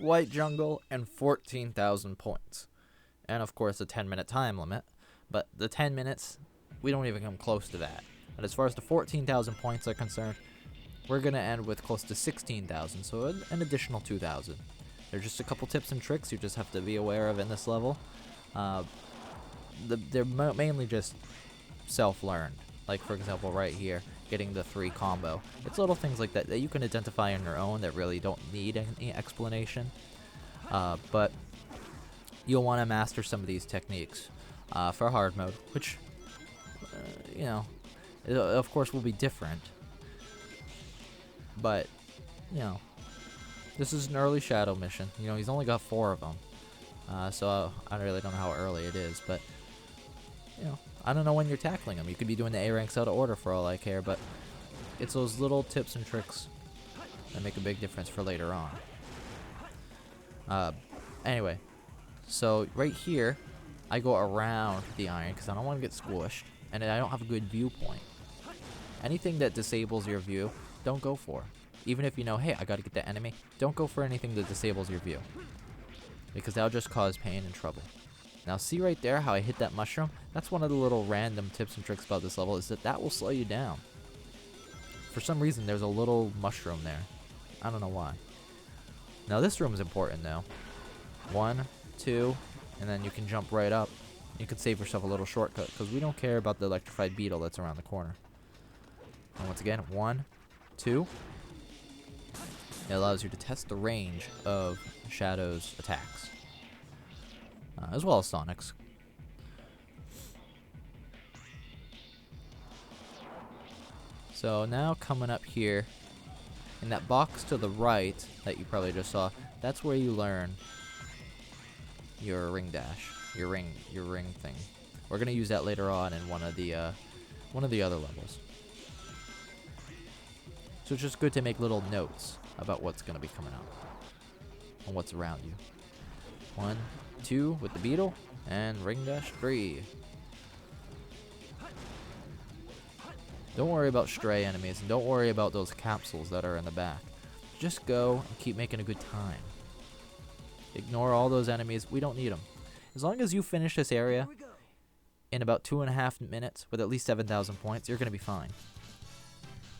white jungle, and 14,000 points. And of course a 10-minute time limit, but the 10 minutes, we don't even come close to that. But as far as the 14,000 points are concerned, we're going to end with close to 16,000, so an additional 2,000. There's just a couple tips and tricks you just have to be aware of in this level. They're mainly just self-learned. Like, for example, right here, getting the 3 combo. It's little things like that that you can identify on your own that really don't need any explanation. But you'll want to master some of these techniques for hard mode, which, you know, of course will be different. But, you know, this is an early shadow mission. You know, he's only got 4 of them. So I really don't know how early it is, but, you know, I don't know when you're tackling them. You could be doing the A ranks out of order for all I care, but it's those little tips and tricks that make a big difference for later on. Anyway, so right here, I go around the iron because I don't want to get squished, and I don't have a good viewpoint. Anything that disables your view, don't go for. Even if you know, hey, I gotta get the enemy, don't go for anything that disables your view, because that'll just cause pain and trouble. Now see right there how I hit that mushroom? That's one of the little random tips and tricks about this level, is that will slow you down. For some reason there's a little mushroom there. I don't know why. Now this room is important though. 1, 2, and then you can jump right up. You can save yourself a little shortcut, because we don't care about the electrified beetle that's around the corner. And once again, 1, 2. It allows you to test the range of Shadow's attacks, as well as Sonic's. So now coming up here, in that box to the right that you probably just saw, that's where you learn your ring dash, your ring thing. We're gonna use that later on in one of the other levels. So it's just good to make little notes about what's gonna be coming up and what's around you. 1, 2 with the beetle, and ring dash 3. Don't worry about stray enemies, and don't worry about those capsules that are in the back. Just go and keep making a good time. Ignore all those enemies, we don't need them. As long as you finish this area in about 2.5 minutes with at least 7,000 points, you're gonna be fine.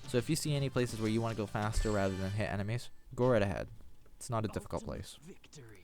So if you see any places where you want to go faster rather than hit enemies, go right ahead. It's not a difficult place. Victory.